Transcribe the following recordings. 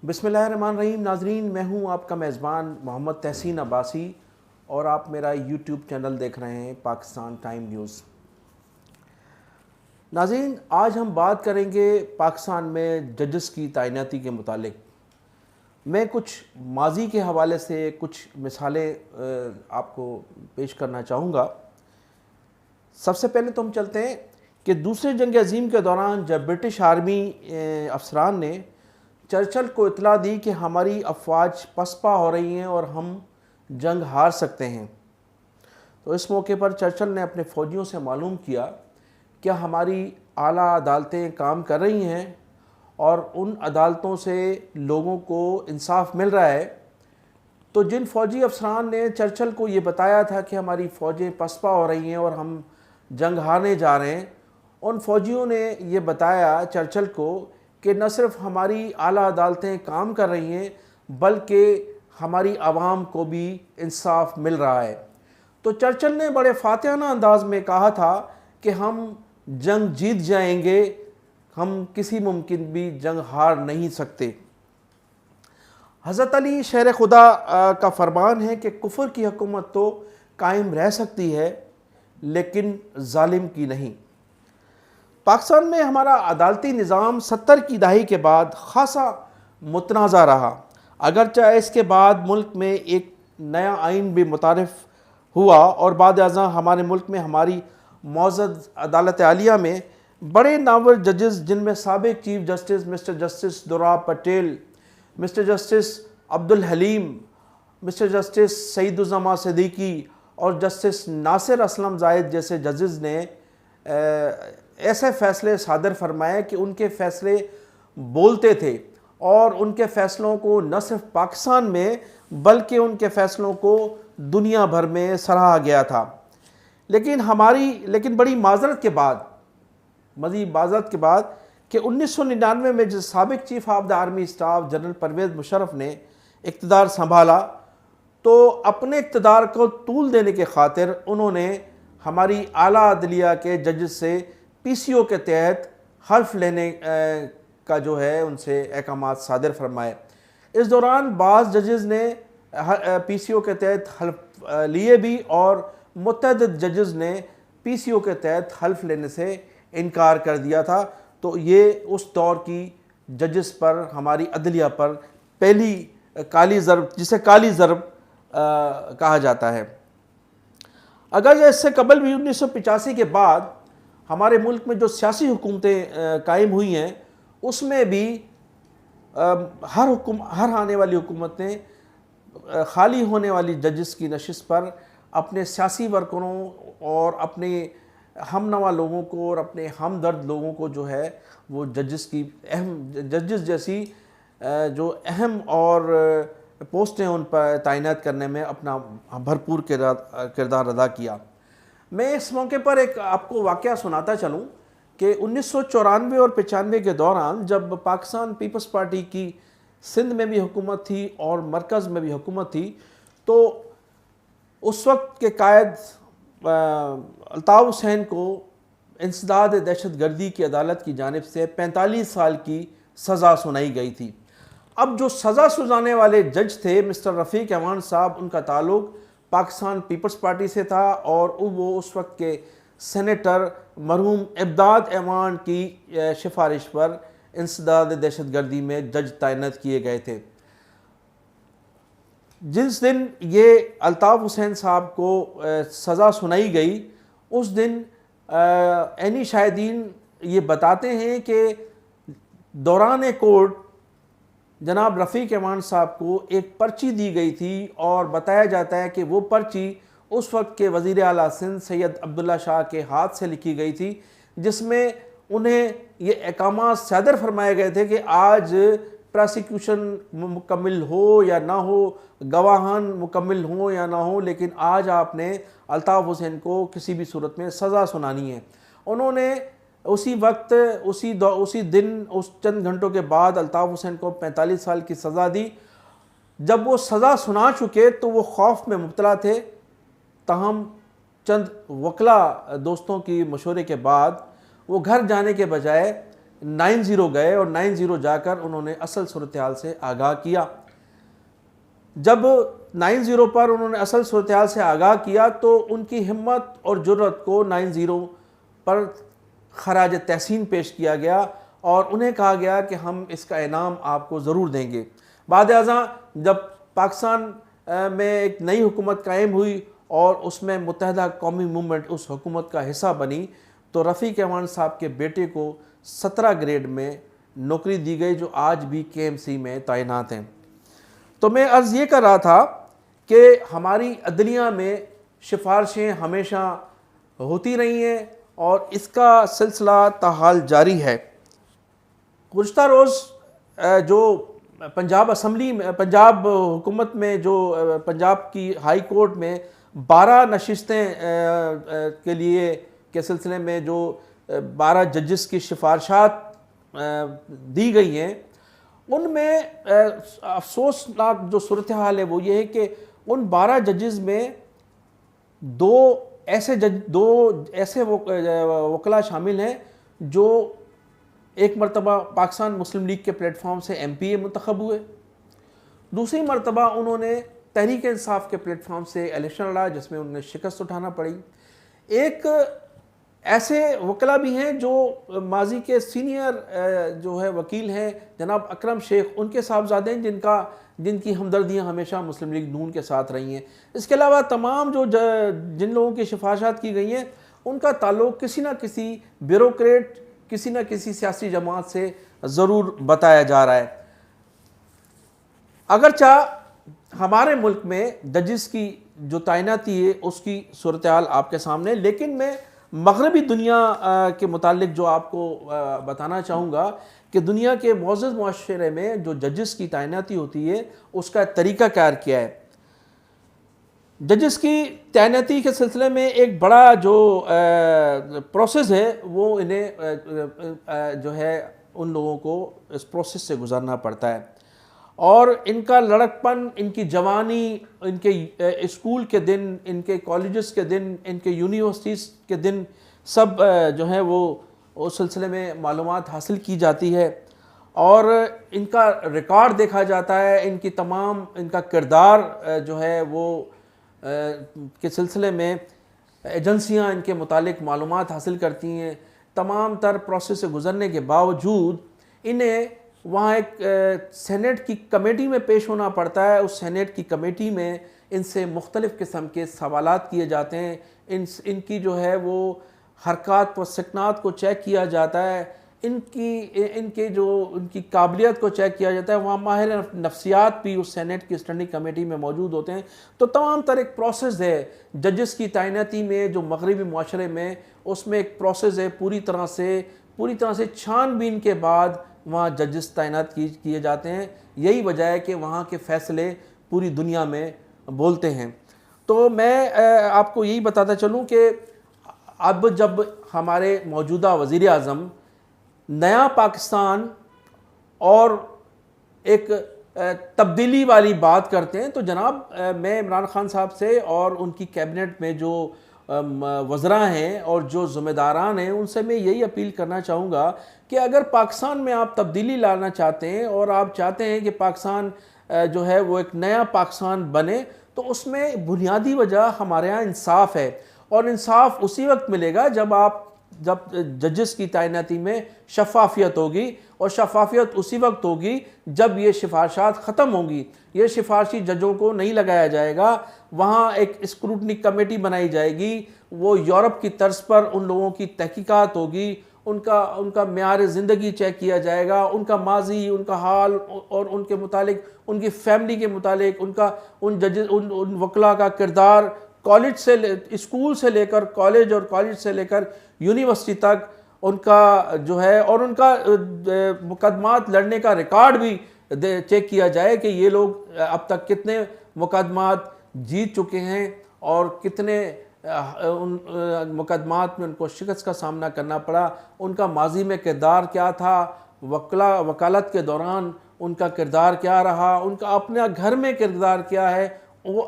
बिस्मिल्लाहिर्रहमानिर्रहीम। नाजरीन, मैं हूं आपका मेज़बान मोहम्मद तहसीन अब्बासी और आप मेरा यूट्यूब चैनल देख रहे हैं पाकिस्तान टाइम न्यूज़। नाजरीन, आज हम बात करेंगे पाकिस्तान में जजेस की तैनाती के मुतालिक। मैं कुछ माजी के हवाले से कुछ मिसालें आपको पेश करना चाहूँगा। सबसे पहले तो हम चलते हैं कि दूसरे जंग अज़ीम के दौरान जब ब्रिटिश आर्मी अफसरान ने चर्चिल को इतला दी कि हमारी अफवाज पसपा हो रही हैं और हम जंग हार सकते हैं, तो इस मौके पर चर्चिल ने अपने फ़ौजियों से मालूम किया क्या हमारी आला अदालतें काम कर रही हैं और उन अदालतों से लोगों को इंसाफ मिल रहा है। तो जिन फ़ौजी अफसरान ने चर्चिल को ये बताया था कि हमारी फ़ौजें पसपा हो रही हैं और हम जंग हारने जा रहे हैं, उन फ़ौजियों ने ये बताया चर्चिल को कि न सिर्फ हमारी आला अदालतें काम कर रही हैं बल्कि हमारी आवाम को भी इंसाफ मिल रहा है। तो चर्चिल ने बड़े फातिहाना अंदाज में कहा था कि हम जंग जीत जाएंगे, हम किसी मुमकिन भी जंग हार नहीं सकते। हज़रत अली शेर खुदा का फरमान है कि कुफर की हुकूमत तो कायम रह सकती है लेकिन जालिम की नहीं। पाकिस्तान में हमारा अदालती निज़ाम 70 की दहाई के बाद ख़ासा मुतनाज़ा रहा। अगरचे इसके बाद मुल्क में एक नया आइन भी मुतारिफ़ हुआ और बाद अज़ां हमारे मुल्क में हमारी मौजूद अदालत आलिया में बड़े नामवर जजेस, जिनमें साबिक़ chief justice mister justice Dorab Patel, mister justice Abdul Haleem, mister justice Saeeduzzaman Siddiqui और जस्टिस नासिर असलम ज़ाहिद जैसे जजेस ने ऐसे फ़ैसले सादर फरमाए कि उनके फ़ैसले बोलते थे और उनके फ़ैसलों को न सिर्फ पाकिस्तान में बल्कि उनके फ़ैसलों को दुनिया भर में सराहा गया था। लेकिन बड़ी माजरत के बाद, मज़ीद माजरत के बाद कि 1999 में जो साबिक़ chief of the army staff general Pervez Musharraf ने इक़्तिदार संभाला, तो अपने इक़्तिदार को तूल देने के खातिर उन्होंने हमारी आला अदलिया के जजेस से PCO के तहत हल्फ लेने का जो है उनसे अहकामात सादर फरमाए। इस दौरान बाज़ जजेस ने PCO के तहत हल्फ लिए भी और मुतअद्दिद जजेस ने PCO के तहत हल्फ लेने से इनकार कर दिया था। तो ये उस दौर की जजेस पर, हमारी अदलिया पर पहली काली ज़रब, जिसे काली ज़रब कहा जाता है। अगर इससे कबल भी 1985 के बाद हमारे मुल्क में जो सियासी हुकूमतें कायम हुई हैं, उसमें भी हर आने वाली हुकूमत ने खाली होने वाली जजेस की नशिस्त पर अपने सियासी वर्करों और अपने हमनवा लोगों को और अपने हमदर्द लोगों को जो है वो जजेस जैसी जो अहम और पोस्टें उन पर तैनात करने में अपना भरपूर किरदार अदा किया। मैं इस मौके पर एक आपको वाक़या सुनाता चलूँ कि 1994 और 95 के दौरान जब पाकिस्तान पीपल्स पार्टी की सिंध में भी हुकूमत थी और मरकज़ में भी हुकूमत थी, तो उस वक्त के कायद अल्ताफ़ हुसैन को इंसदाद दहशत गर्दी की अदालत की जानिब से 45 साल की सज़ा सुनाई गई थी। अब जो सज़ा सुनाने वाले जज थे मिस्टर रफ़ीक अमान साहब, उनका ताल्लुक़ पाकिस्तान पीपल्स पार्टी से था और वो उस वक्त के सेनेटर मरहूम इब्दाद अमान की सिफारिश पर इंसदाद दहशत गर्दी में जज तैनात किए गए थे। जिस दिन ये अल्ताफ़ हुसैन साहब को सज़ा सुनाई गई, उस दिन ऐनी शाहिदीन ये बताते हैं कि दौरान कोर्ट जनाब रफ़ीक अमान साहब को एक पर्ची दी गई थी और बताया जाता है कि वो पर्ची उस वक्त के वज़ीर आला सिंध सैयद अब्दुल्ला शाह के हाथ से लिखी गई थी, जिसमें उन्हें ये अहकामात सादर फरमाए गए थे कि आज प्रोसिक्यूशन मुकम्मल हो या ना हो, गवाहान मुकम्मल हो या ना हो, लेकिन आज आपने अल्ताफ़ हुसैन को किसी भी सूरत में सज़ा सुनानी है। उन्होंने उसी वक्त उसी दिन उस चंद घंटों के बाद अल्ताफ़ हुसैन को 45 साल की सज़ा दी। जब वो सज़ा सुना चुके तो वो खौफ में मुब्तला थे, ताहम चंद वकला दोस्तों की मशवरे के बाद वो घर जाने के बजाय 90 गए और 90 जाकर उन्होंने असल सूरत हाल से आगाह किया। जब 90 पर उन्होंने असल सूरत हाल से आगाह किया तो उनकी हिम्मत और जुर्रत को 90 पर खराज तहसीन पेश किया गया और उन्हें कहा गया कि हम इसका इनाम आपको ज़रूर देंगे। बाद अज़ां जब पाकिस्तान में एक नई हुकूमत कायम हुई और उसमें मुत्तहदा कौमी मूवमेंट उस हुकूमत का हिस्सा बनी तो रफ़ीक अहमद साहब के बेटे को 17 ग्रेड में नौकरी दी गई, जो आज भी KMC में तैनात हैं। तो मैं अर्ज़ ये कर रहा था कि हमारी अदलिया में सिफारिशें हमेशा होती रही हैं और इसका सिलसिला ताहाल जारी है। गुज़श्ता रोज़ जो पंजाब असम्बली में, पंजाब हुकूमत में, जो पंजाब की हाई कोर्ट में 12 नशिस्तें के लिए के सिलसिले में जो 12 जजेस की सिफारिशात दी गई हैं, उनमें अफसोसनाक जो सूरत हाल है वो ये है कि उन 12 जजेस में दो ऐसे वकला शामिल हैं जो एक मरतबा पाकिस्तान मुस्लिम लीग के प्लेटफॉर्म से MPA मुंतखब हुए, दूसरी मरतबा उन्होंने तहरीक इंसाफ के प्लेटफॉर्म से इलेक्शन लड़ा जिसमें उन्हें शिकस्त उठाना पड़ी। एक ऐसे वकला भी हैं जो माजी के सीनियर जो है वकील हैं जनाब अकरम शेख, उनके साहबजादे हैं जिनकी हमदर्दियाँ हमेशा मुस्लिम लीग नून के साथ रही हैं। इसके अलावा तमाम जिन लोगों की सिफारिशात की गई हैं उनका ताल्लुक़ किसी न किसी ब्यूरोक्रेट, किसी न किसी सियासी जमात से ज़रूर बताया जा रहा है। अगरचा हमारे मुल्क में जजेस की जो तैनाती है उसकी सूरत हाल आपके सामने, लेकिन मैं मगरबी दुनिया के मुतालिक जो आपको बताना चाहूँगा कि दुनिया के मुअज़्ज़ज़ मुआशरे में जो जजेस की तैनाती होती है उसका तरीक़ा कार क्या है। जजेस की तैनाती के सिलसिले में एक बड़ा जो प्रोसेस है वो इन्हें जो है उन लोगों को इस प्रोसेस से गुज़रना पड़ता है और इनका लड़कपन, इनकी जवानी, इनके स्कूल के दिन, इनके कॉलेजेस के दिन, इनके यूनिवर्सिटीज़ के दिन सब जो है वो उस सिलसिले में मालूमात हासिल की जाती है और इनका रिकॉर्ड देखा जाता है। इनका किरदार जो है वो के सिलसिले में एजेंसियां इनके मुतालिक मालूमात हासिल करती हैं। तमाम तर प्रोसेस से गुज़रने के बावजूद इन्हें वहाँ एक सेनेट की कमेटी में पेश होना पड़ता है। उस सेनेट की कमेटी में इनसे मुख्तलिफ़ किस्म के सवालात किए जाते हैं। इनकी जो है वो हरकत व सकनात को चेक किया जाता है, इनकी काबिलियत को चेक किया जाता है। वहाँ माहिर नफ्सियात भी उस सेनेट की स्टैंडिंग कमेटी में मौजूद होते हैं। तो तमाम तरह एक प्रोसेस है जजेस की तैनाती में जो मगरबी मुआशरे में, उसमें एक प्रोसेस है पूरी तरह से छानबीन के बाद वहाँ जजेस तैनात किए जाते हैं। यही वजह है कि वहाँ के फ़ैसले पूरी दुनिया में बोलते हैं। तो मैं आपको यही बताता चलूँ कि अब जब हमारे मौजूदा वज़ीर आज़म नया पाकिस्तान और एक तब्दीली वाली बात करते हैं तो जनाब मैं इमरान खान साहब से और उनकी कैबिनेट में जो वज़रा हैं और जो ज़िम्मेदारान हैं उनसे मैं यही अपील करना चाहूँगा कि अगर पाकिस्तान में आप तब्दीली लाना चाहते हैं और आप चाहते हैं कि पाकिस्तान जो है वो एक नया पाकिस्तान बने, तो उसमें बुनियादी वजह हमारे यहाँ इंसाफ है और इंसाफ उसी वक्त मिलेगा जब जजेस की तैनाती में शफाफियत होगी और शफाफियत उसी वक्त होगी जब ये सिफारिशात ख़त्म होंगी। ये सिफारशी जजों को नहीं लगाया जाएगा, वहाँ एक स्क्रूटनी कमेटी बनाई जाएगी, वो यूरोप की तर्ज पर उन लोगों की तहकीकात होगी, उनका मेयार ज़िंदगी चेक किया जाएगा, उनका माजी, उनका हाल और उनके मुतालिक, उनकी फैमिली के मुतालिक, उन वकला का किरदार स्कूल से लेकर कॉलेज और कॉलेज से लेकर यूनिवर्सिटी तक उनका जो है और उनका मुकदमात लड़ने का रिकॉर्ड भी चेक किया जाए कि ये लोग अब तक कितने मुकदमात जीत चुके हैं और कितने उन मुकदमात में उनको शिकस्त का सामना करना पड़ा, उनका माजी में किरदार क्या था, वकालत के दौरान उनका किरदार क्या रहा, उनका अपने घर में किरदार क्या है, वो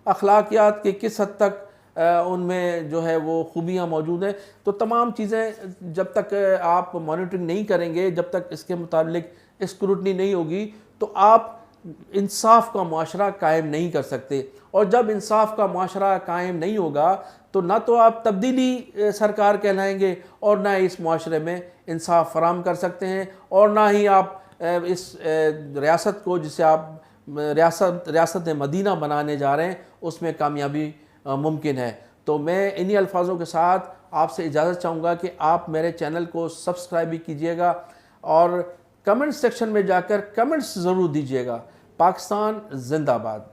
अखलाकियात के किस हद तक उनमें जो है वो खूबियाँ मौजूद हैं। तो तमाम चीज़ें जब तक आप मॉनिटरिंग नहीं करेंगे, जब तक इसके मुताबिक स्क्रूटनी नहीं होगी, तो आप इंसाफ का मुआशरा कायम नहीं कर सकते। और जब इंसाफ का मुआशरा कायम नहीं होगा तो ना तो आप तब्दीली सरकार कहलाएंगे और ना इस मुआशरे में इंसाफ फराम कर सकते हैं, और ना ही आप इस रियासत को, जिसे आप रियासत मदीना बनाने जा रहे हैं, उसमें कामयाबी मुमकिन है। तो मैं इन्हीं अल्फाजों के साथ आपसे इजाज़त चाहूँगा कि आप मेरे चैनल को सब्सक्राइब भी कीजिएगा और कमेंट सेक्शन में जाकर कमेंट्स ज़रूर दीजिएगा। पाकिस्तान जिंदाबाद।